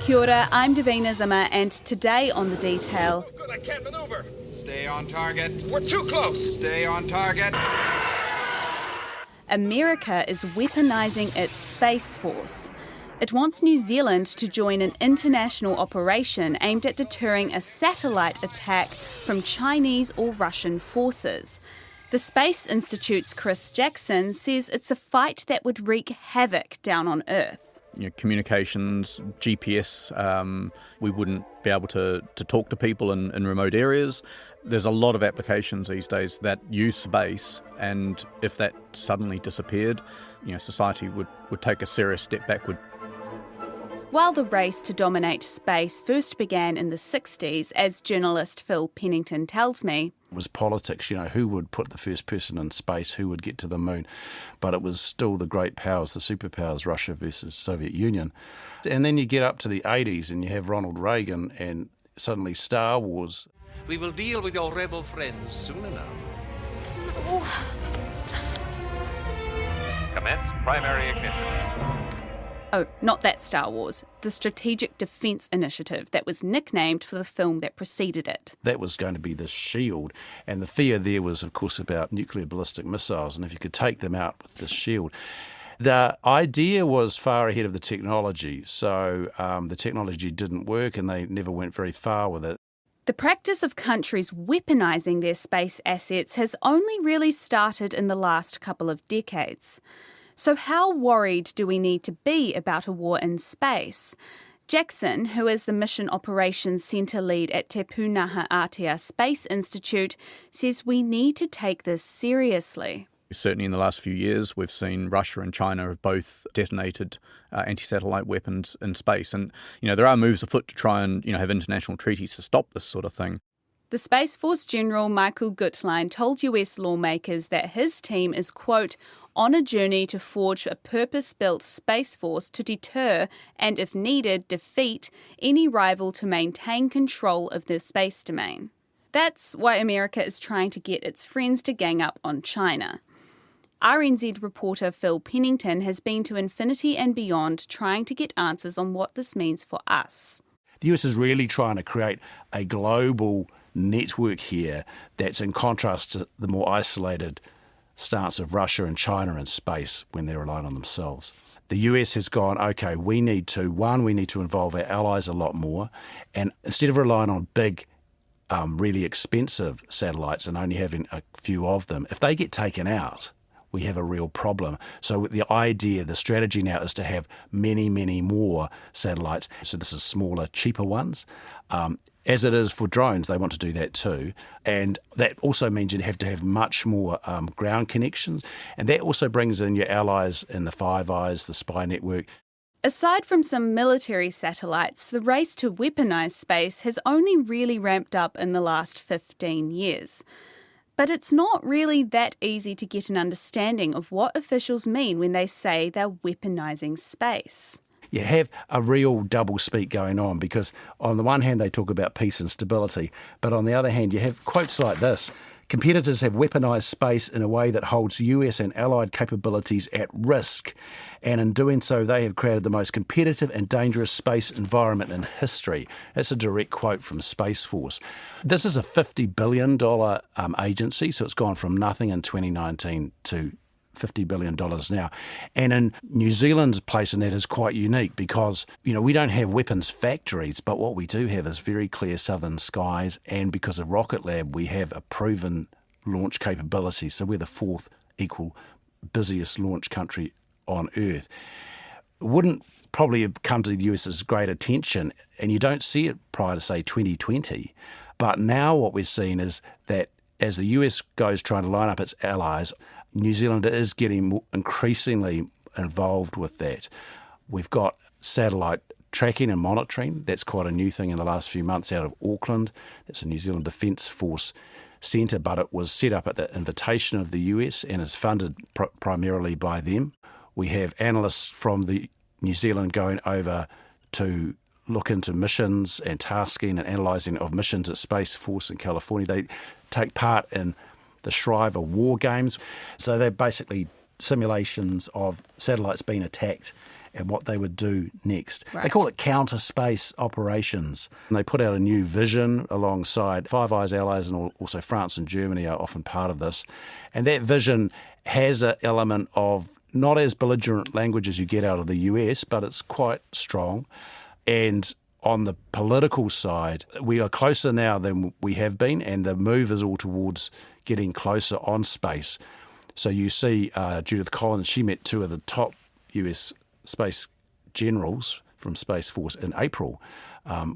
Kia ora, I'm Davina Zimmer, and today on The Detail... Good, I can't maneuver. Stay on target. We're too close. Stay on target. America is weaponising its Space Force. It wants New Zealand to join an international operation aimed at deterring a satellite attack from Chinese or Russian forces. The Space Institute's Chris Jackson says it's a fight that would wreak havoc down on Earth. Communications, GPS, we wouldn't be able to talk to people in remote areas. There's a lot of applications these days that use space, and if that suddenly disappeared, society would take a serious step backward. While the race to dominate space first began in the 60s, as journalist Phil Pennington tells me, it was politics, who would put the first person in space, who would get to the moon. But it was still the great powers, the superpowers, Russia versus Soviet Union. And then you get up to the 80s and you have Ronald Reagan and suddenly Star Wars. We will deal with your rebel friends soon enough. Commence primary ignition. Oh, not that Star Wars, the Strategic Defence Initiative that was nicknamed for the film that preceded it. That was going to be the shield, and the fear there was, of course, about nuclear ballistic missiles, and if you could take them out with the shield. The idea was far ahead of the technology, so the technology didn't work and they never went very far with it. The practice of countries weaponising their space assets has only really started in the last couple of decades. So how worried do we need to be about a war in space? Jackson, who is the Mission Operations Centre lead at Te Pūnaha Aotea Space Institute, says we need to take this seriously. Certainly in the last few years, we've seen Russia and China have both detonated anti-satellite weapons in space. And, there are moves afoot to try and, have international treaties to stop this sort of thing. The Space Force General Michael Gutlein told US lawmakers that his team is, quote, on a journey to forge a purpose-built space force to deter and, if needed, defeat any rival to maintain control of the space domain. That's why America is trying to get its friends to gang up on China. RNZ reporter Phil Pennington has been to infinity and beyond trying to get answers on what this means for us. The US is really trying to create a global network here that's in contrast to the more isolated stance of Russia and China in space when they're relying on themselves. The US has gone, OK, we need to involve our allies a lot more, and instead of relying on big, really expensive satellites and only having a few of them, if they get taken out, we have a real problem. So the strategy now is to have many, many more satellites. So this is smaller, cheaper ones. As it is for drones, they want to do that too. And that also means you have to have much more ground connections. And that also brings in your allies in the Five Eyes, the spy network. Aside from some military satellites, the race to weaponise space has only really ramped up in the last 15 years. But it's not really that easy to get an understanding of what officials mean when they say they're weaponising space. You have a real double speak going on because on the one hand they talk about peace and stability, but on the other hand you have quotes like this. Competitors have weaponised space in a way that holds US and allied capabilities at risk, and in doing so they have created the most competitive and dangerous space environment in history. That's a direct quote from Space Force. This is a $50 billion agency, so it's gone from nothing in 2019 to $50 billion now. And in New Zealand's place in that is quite unique because, we don't have weapons factories, but what we do have is very clear southern skies, and because of Rocket Lab, we have a proven launch capability. So we're the fourth equal busiest launch country on Earth. It wouldn't probably have come to the US's great attention, and you don't see it prior to, say, 2020. But now what we're seeing is that as the US goes trying to line up its allies, New Zealand is getting increasingly involved with that. We've got satellite tracking and monitoring. That's quite a new thing in the last few months out of Auckland. That's a New Zealand Defence Force centre, but it was set up at the invitation of the US and is funded primarily by them. We have analysts from the New Zealand going over to look into missions and tasking and analysing of missions at Space Force in California. They take part in the Shriver War Games. So they're basically simulations of satellites being attacked and what they would do next. They Right. call it counter space operations. And they put out a new vision alongside Five Eyes allies, and also France and Germany are often part of this. And that vision has an element of not as belligerent language as you get out of the US, but it's quite strong. And on the political side, we are closer now than we have been, and the move is all towards getting closer on space. So you see Judith Collins, she met two of the top US space generals from Space Force in April.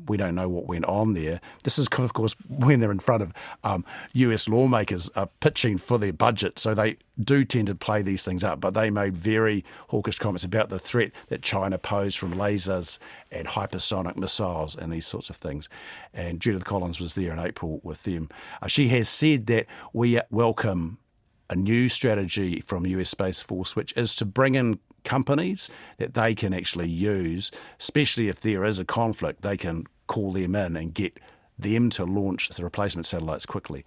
We don't know what went on there. This is, of course, when they're in front of US lawmakers pitching for their budget. So they do tend to play these things up. But they made very hawkish comments about the threat that China posed from lasers and hypersonic missiles and these sorts of things. And Judith Collins was there in April with them. She has said that we welcome a new strategy from US Space Force, which is to bring in companies that they can actually use, especially if there is a conflict, they can call them in and get them to launch the replacement satellites quickly.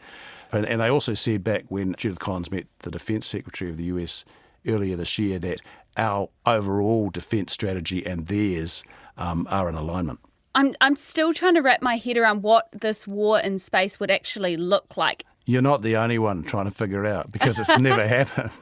And they also said back when Judith Collins met the Defence Secretary of the US earlier this year that our overall defence strategy and theirs are in alignment. I'm still trying to wrap my head around what this war in space would actually look like. You're not the only one trying to figure it out because it's never happened.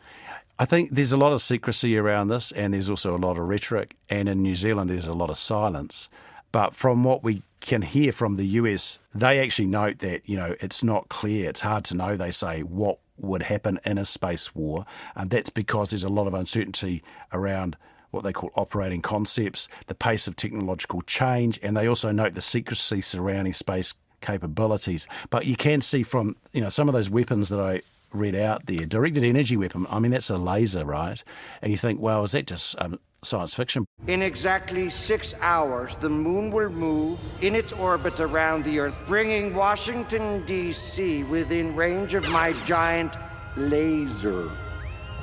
I think there's a lot of secrecy around this, and there's also a lot of rhetoric. And in New Zealand, there's a lot of silence. But from what we can hear from the US, they actually note that, it's not clear. It's hard to know, they say, what would happen in a space war. And that's because there's a lot of uncertainty around what they call operating concepts, the pace of technological change, and they also note the secrecy surrounding space capabilities. But you can see from, some of those weapons that I read out there, directed energy weapon, that's a laser, right? And you think, well, is that just science fiction? In exactly 6 hours, the moon will move in its orbit around the Earth, bringing Washington, D.C. within range of my giant laser.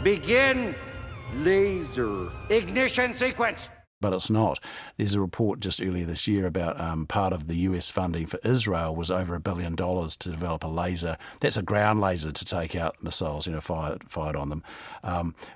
Begin laser ignition sequence. But it's not. There's a report just earlier this year about part of the US funding for Israel was over $1 billion to develop a laser. That's a ground laser to take out missiles, fired on them.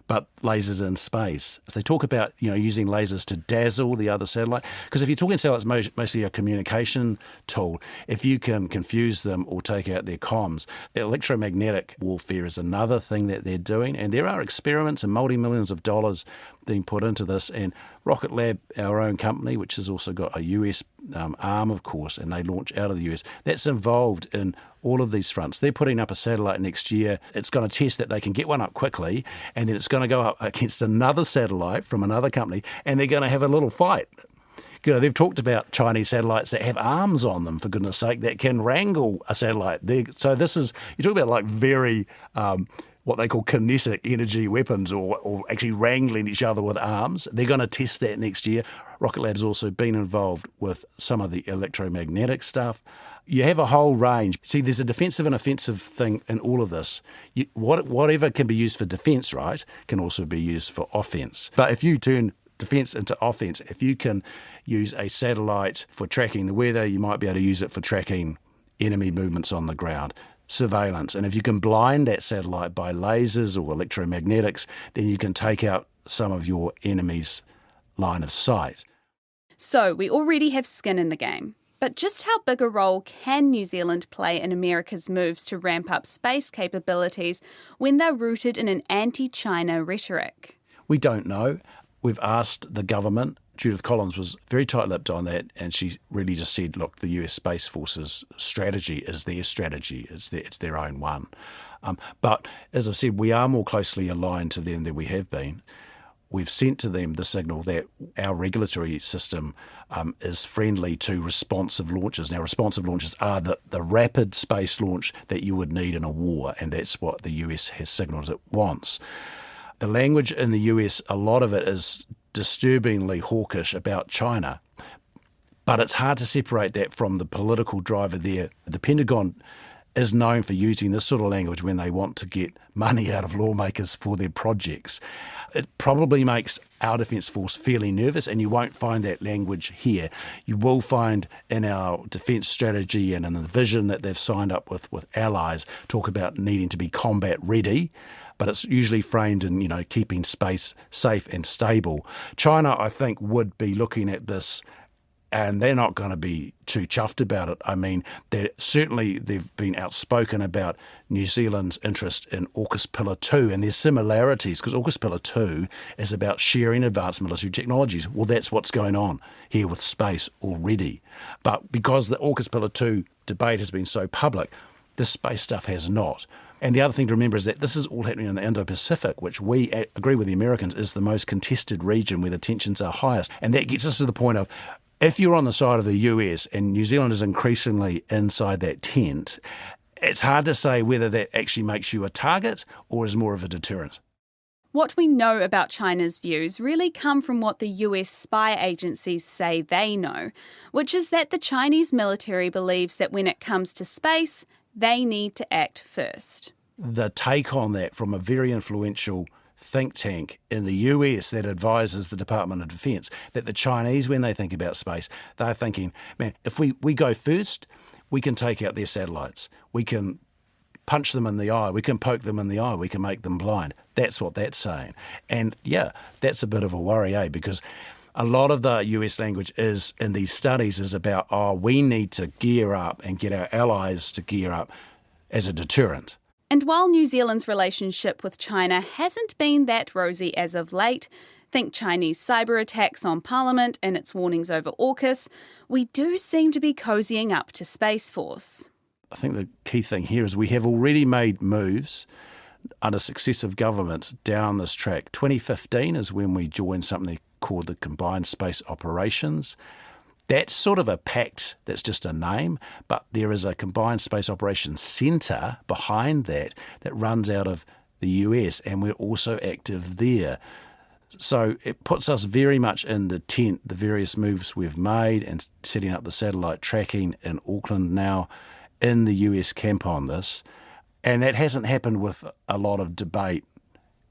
But lasers in space. They talk about, using lasers to dazzle the other satellite. Because if you're talking satellites, mostly a communication tool, if you can confuse them or take out their comms, electromagnetic warfare is another thing that they're doing. And there are experiments and multi-millions of dollars being put into this. And Rocket Lab, our own company, which has also got a US arm, of course, and they launch out of the US, that's involved in all of these fronts. They're putting up a satellite next year. It's going to test that they can get one up quickly, and then it's going to go up against another satellite from another company, and they're going to have a little fight. They've talked about Chinese satellites that have arms on them, for goodness sake, that can wrangle a satellite. So this is, you talk about like very what they call kinetic energy weapons, or actually wrangling each other with arms. They're going to test that next year. Rocket Lab's also been involved with some of the electromagnetic stuff. You have a whole range. See, there's a defensive and offensive thing in all of this. Whatever can be used for defence, right, can also be used for offence. But if you turn defence into offence, if you can use a satellite for tracking the weather, you might be able to use it for tracking enemy movements on the ground. Surveillance. And if you can blind that satellite by lasers or electromagnetics, then you can take out some of your enemy's line of sight. So we already have skin in the game. But just how big a role can New Zealand play in America's moves to ramp up space capabilities when they're rooted in an anti-China rhetoric? We don't know. We've asked the government. Judith Collins was very tight-lipped on that, and she really just said, look, the US Space Force's strategy is their strategy. It's their own one. But as I've said, we are more closely aligned to them than we have been. We've sent to them the signal that our regulatory system is friendly to responsive launches. Now, responsive launches are the rapid space launch that you would need in a war, and that's what the US has signalled it wants. The language in the US, a lot of it is disturbingly hawkish about China, but it's hard to separate that from the political driver there. The Pentagon is known for using this sort of language when they want to get money out of lawmakers for their projects. It probably makes our Defence Force fairly nervous, and you won't find that language here. You will find in our defence strategy and in the vision that they've signed up with allies talk about needing to be combat ready. but it's usually framed in, keeping space safe and stable. China, I think, would be looking at this, and they're not going to be too chuffed about it. I mean, they've been outspoken about New Zealand's interest in AUKUS Pillar 2, and there's similarities, because AUKUS Pillar 2 is about sharing advanced military technologies. Well, that's what's going on here with space already. But because the AUKUS Pillar 2 debate has been so public, the space stuff has not. And the other thing to remember is that this is all happening in the Indo-Pacific, which we agree with the Americans is the most contested region where the tensions are highest. And that gets us to the point of, if you're on the side of the US and New Zealand is increasingly inside that tent, it's hard to say whether that actually makes you a target or is more of a deterrent. What we know about China's views really come from what the US spy agencies say they know, which is that the Chinese military believes that when it comes to space, they need to act first. The take on that from a very influential think tank in the US that advises the Department of Defense, that the Chinese, when they think about space, they're thinking, man, if we go first, we can take out their satellites. We can punch them in the eye. We can poke them in the eye. We can make them blind. That's what that's saying. And yeah, that's a bit of a worry, because a lot of the US language is in these studies is about, we need to gear up and get our allies to gear up as a deterrent. And while New Zealand's relationship with China hasn't been that rosy as of late, think Chinese cyber attacks on Parliament and its warnings over AUKUS, we do seem to be cozying up to Space Force. I think the key thing here is we have already made moves under successive governments down this track. 2015 is when we joined something called the Combined Space Operations. That's sort of a pact that's just a name, but there is a Combined Space Operations Centre behind that runs out of the US, and we're also active there. So it puts us very much in the tent, the various moves we've made and setting up the satellite tracking in Auckland now in the US camp on this. And that hasn't happened with a lot of debate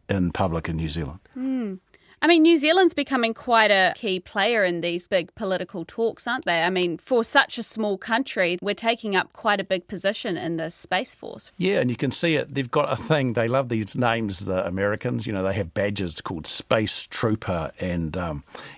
in public in New Zealand. I mean, New Zealand's becoming quite a key player in these big political talks, aren't they? I mean, for such a small country, we're taking up quite a big position in the Space Force. Yeah, and you can see it. They've got a thing. They love these names, the Americans. They have badges called Space Trooper and,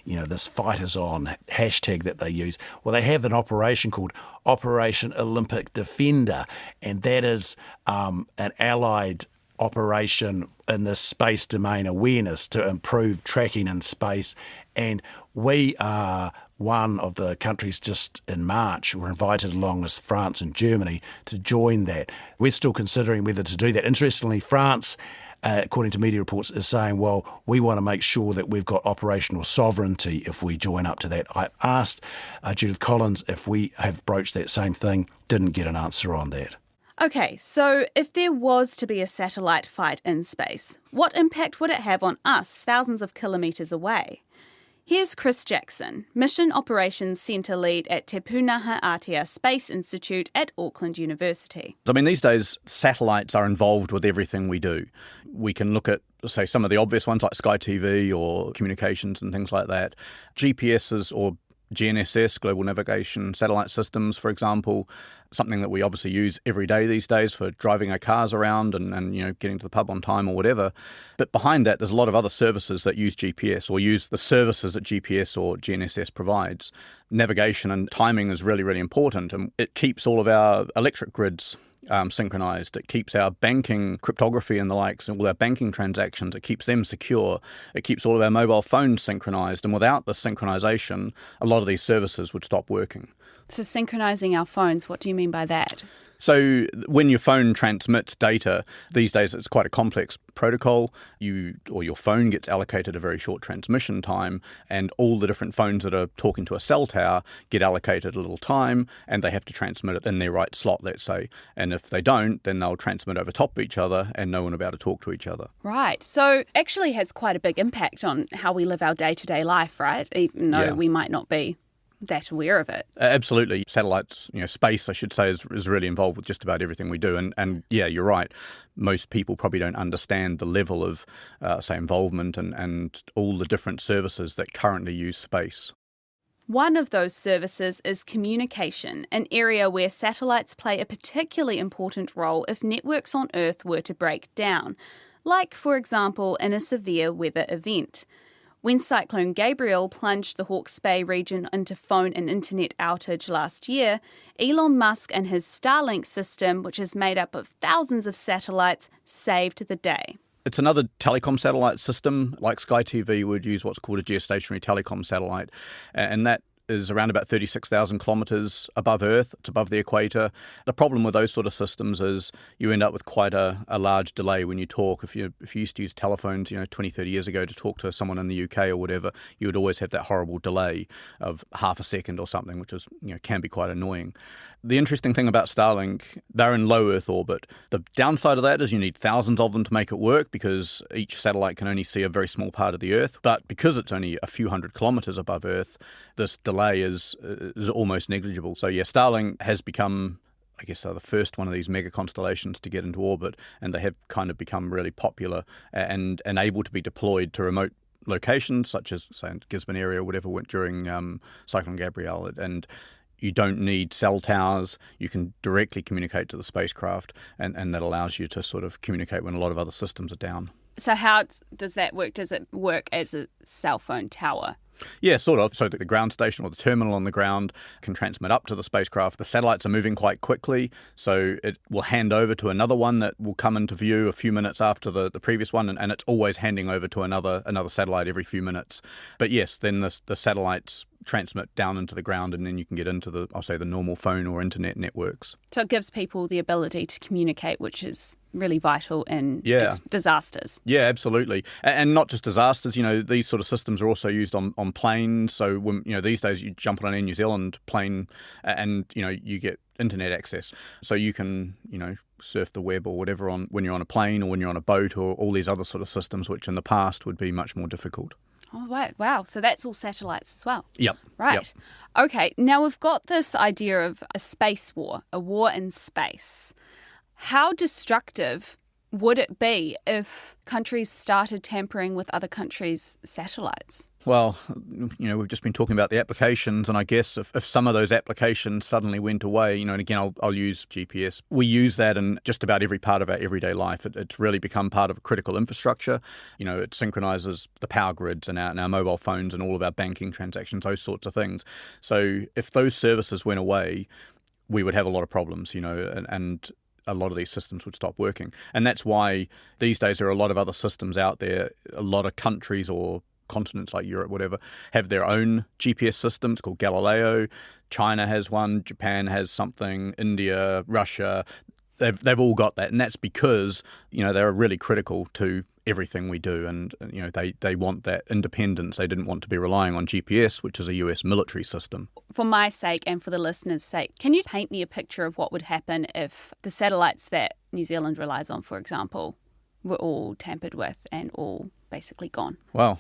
this Fighters On hashtag that they use. Well, they have an operation called Operation Olympic Defender, and that is an allied operation in the space domain awareness to improve tracking in space. And we are one of the countries just in March were invited along with France and Germany to join that. We're still considering whether to do that. Interestingly, France, according to media reports, is saying, well, we want to make sure that we've got operational sovereignty if we join up to that. I asked Judith Collins if we have broached that same thing, didn't get an answer on that. Okay, so if there was to be a satellite fight in space, what impact would it have on us thousands of kilometres away? Here's Chris Jackson, Mission Operations Centre Lead at Te Pūnaha Aotea Space Institute at Auckland University. I mean, these days, satellites are involved with everything we do. We can look at, say, some of the obvious ones like Sky TV or communications and things like that. GPSs or GNSS, Global Navigation Satellite Systems, for example, something that we obviously use every day these days for driving our cars around and getting to the pub on time or whatever. But behind that, there's a lot of other services that use GPS or use the services that GPS or GNSS provides. Navigation and timing is really, really important, and it keeps all of our electric grids synchronized. It keeps our banking cryptography and the likes and all our banking transactions. It keeps them secure. It keeps all of our mobile phones synchronized. And without the synchronization, a lot of these services would stop working. So synchronizing our phones, what do you mean by that? So when your phone transmits data, these days it's quite a complex protocol. Your phone gets allocated a very short transmission time, and all the different phones that are talking to a cell tower get allocated a little time, and they have to transmit it in their right slot, let's say. And if they don't, then they'll transmit over top of each other, and no one will be able to talk to each other. Right. So actually has quite a big impact on how we live our day-to-day life, right? Even though we might not be that aware of it. Absolutely. Satellites, space, I should say, is really involved with just about everything we do. And yeah, you're right. Most people probably don't understand the level of, say, involvement and all the different services that currently use space. One of those services is communication, an area where satellites play a particularly important role if networks on Earth were to break down. like, for example, in a severe weather event. When Cyclone Gabrielle plunged the Hawke's Bay region into phone and internet outage last year, Elon Musk and his Starlink system, which is made up of thousands of satellites, saved the day. It's another telecom satellite system. Like Sky TV would use what's called a geostationary telecom satellite, and that is around about 36,000 kilometres above Earth. It's above the equator. The problem with those sort of systems is you end up with quite a large delay when you talk. If you used to use telephones, 20, 30 years ago to talk to someone in the UK or whatever, you would always have that horrible delay of half a second or something, which is, can be quite annoying. The interesting thing about Starlink, they're in low Earth orbit. The downside of that is you need thousands of them to make it work because each satellite can only see a very small part of the Earth. But because it's only a few hundred kilometres above Earth, this delay is almost negligible. So yeah, Starlink has become, I guess, the first one of these mega constellations to get into orbit, and they have kind of become really popular and able to be deployed to remote locations such as, say, in Gisborne area or whatever went during Cyclone Gabrielle. And you don't need cell towers. You can directly communicate to the spacecraft, and that allows you to sort of communicate when a lot of other systems are down. So how does that work? Does it work as a cell phone tower? Yeah, sort of. So that the ground station or the terminal on the ground can transmit up to the spacecraft. The satellites are moving quite quickly, so it will hand over to another one that will come into view a few minutes after the previous one, and it's always handing over to another satellite every few minutes. But yes, then the satellites transmit down into the ground, and then you can get into the normal phone or internet networks. So it gives people the ability to communicate, which is really vital in disasters. Yeah, absolutely. And not just disasters, these sort of systems are also used on planes. So when, these days you jump on an Air New Zealand plane and, you get internet access. So you can, surf the web or whatever when you're on a plane or when you're on a boat, or all these other sort of systems, which in the past would be much more difficult. Oh, right. Wow. So that's all satellites as well. Yep. Right. Yep. Okay. Now we've got this idea of a space war, a war in space. How destructive would it be if countries started tampering with other countries' satellites? Well, we've just been talking about the applications, and I guess if some of those applications suddenly went away, and again, I'll use GPS. We use that in just about every part of our everyday life. It's really become part of a critical infrastructure. It synchronises the power grids and our mobile phones and all of our banking transactions, those sorts of things. So if those services went away, we would have a lot of problems, and a lot of these systems would stop working. And that's why these days there are a lot of other systems out there. A lot of countries or continents like Europe, whatever, have their own GPS systems called Galileo. China has one, Japan has something, India, Russia. They've all got that, and that's because they're really critical to everything we do, and they want that independence. They didn't want to be relying on GPS, which is a US military system. For my sake and for the listeners' sake, can you paint me a picture of what would happen if the satellites that New Zealand relies on, for example, were all tampered with and all basically gone? Well,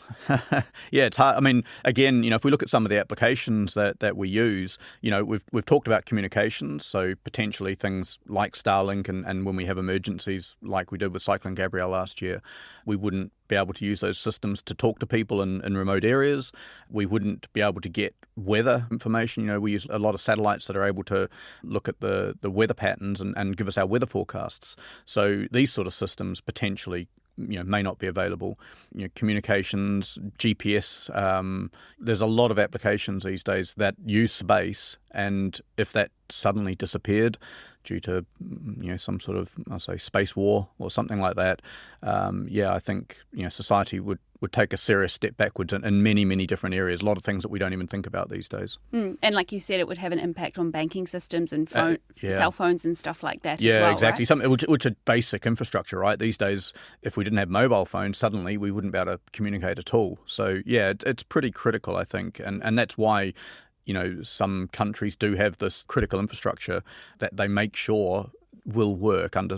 yeah, it's hard. I mean, again, if we look at some of the applications that we use, we've talked about communications, so potentially things like Starlink, and when we have emergencies like we did with Cyclone Gabrielle last year, we wouldn't be able to use those systems to talk to people in remote areas. We wouldn't be able to get weather information. We use a lot of satellites that are able to look at the weather patterns and give us our weather forecasts. So these sort of systems potentially may not be available. Communications, GPS, there's a lot of applications these days that use space, and if that suddenly disappeared due to some sort of, I'll say, space war or something like that, I think society would take a serious step backwards in many, many different areas. A lot of things that we don't even think about these days. And like you said, it would have an impact on banking systems and cell phones and stuff like that as well. Yeah, exactly. Right? Something which are basic infrastructure, right? These days, if we didn't have mobile phones, suddenly we wouldn't be able to communicate at all. So yeah, it's pretty critical, I think, and that's why some countries do have this critical infrastructure that they make sure will work under,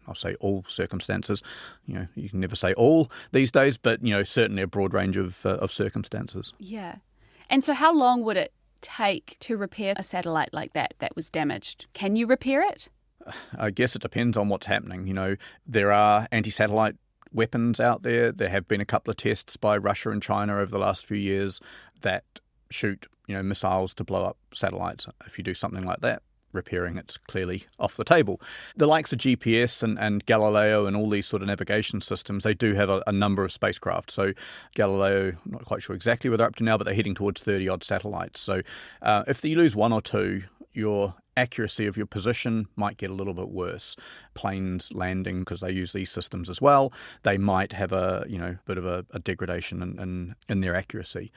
I'll say all circumstances. You can never say all these days, but, certainly a broad range of circumstances. Yeah. And so how long would it take to repair a satellite like that was damaged? Can you repair it? I guess it depends on what's happening. There are anti-satellite weapons out there. There have been a couple of tests by Russia and China over the last few years that shoot, missiles to blow up satellites. If you do something like that, repairing, it's clearly off the table. The likes of GPS and Galileo and all these sort of navigation systems, they do have a number of spacecraft. So Galileo, I'm not quite sure exactly where they're up to now, but they're heading towards 30-odd satellites. So if you lose one or two, your accuracy of your position might get a little bit worse. Planes landing, because they use these systems as well, they might have a bit of a degradation in their accuracy.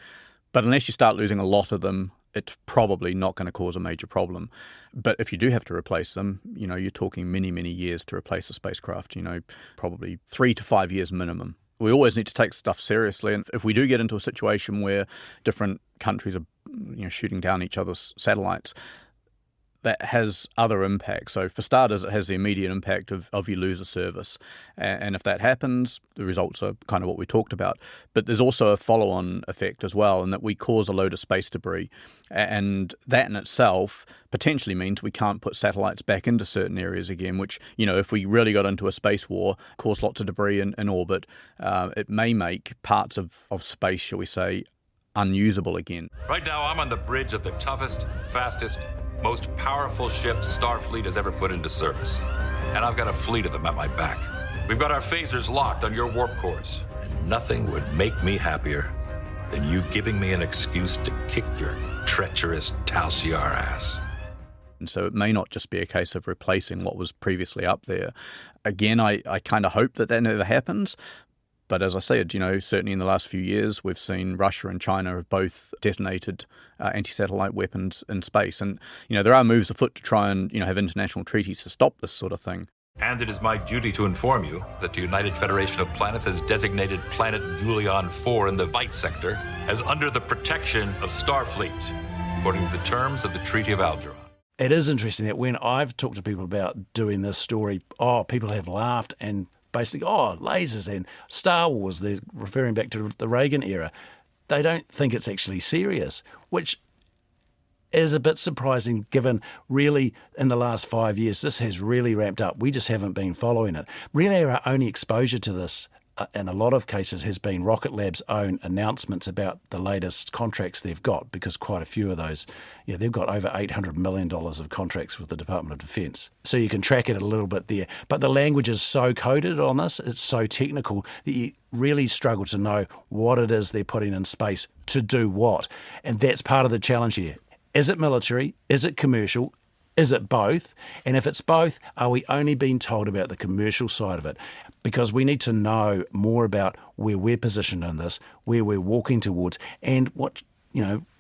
But unless you start losing a lot of them, it's probably not going to cause a major problem. But if you do have to replace them, you're talking many, many years to replace a spacecraft, probably 3 to 5 years minimum. We always need to take stuff seriously. And if we do get into a situation where different countries are shooting down each other's satellites, that has other impacts. So for starters, it has the immediate impact of you lose a service. And if that happens, the results are kind of what we talked about. But there's also a follow-on effect as well, in that we cause a load of space debris. And that in itself potentially means we can't put satellites back into certain areas again, which, if we really got into a space war, cause lots of debris in orbit, it may make parts of space, shall we say, unusable again. Right now, I'm on the bridge of the toughest, fastest, most powerful ship Starfleet has ever put into service. And I've got a fleet of them at my back. We've got our phasers locked on your warp cores. And nothing would make me happier than you giving me an excuse to kick your treacherous Tal Shiar ass. And so it may not just be a case of replacing what was previously up there. Again, I kind of hope that never happens. But as I said, certainly in the last few years, we've seen Russia and China have both detonated anti-satellite weapons in space. And, there are moves afoot to try and, have international treaties to stop this sort of thing. And it is my duty to inform you that the United Federation of Planets has designated planet Julian 4 in the Vite sector as under the protection of Starfleet, according to the terms of the Treaty of Algeron. It is interesting that when I've talked to people about doing this story, people have laughed and basically, lasers and Star Wars, they're referring back to the Reagan era. They don't think it's actually serious, which is a bit surprising given really in the last 5 years this has really ramped up. We just haven't been following it. Really our only exposure to this in a lot of cases has been Rocket Lab's own announcements about the latest contracts they've got, because quite a few of those, they've got over $800 million of contracts with the Department of Defence. So you can track it a little bit there. But the language is so coded on this, it's so technical that you really struggle to know what it is they're putting in space to do what. And that's part of the challenge here. Is it military? Is it commercial? Is it both? And if it's both, are we only being told about the commercial side of it? Because we need to know more about where we're positioned in this, where we're walking towards, and what,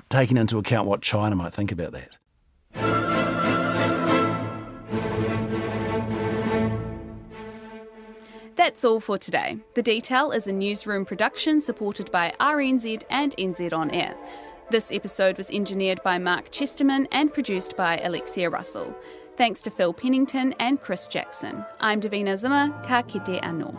taking into account what China might think about that. That's all for today. The Detail is a newsroom production supported by RNZ and NZ On Air. This episode was engineered by Mark Chesterman and produced by Alexia Russell. Thanks to Phil Pennington and Chris Jackson. I'm Davina Zimmer, ka kite anō.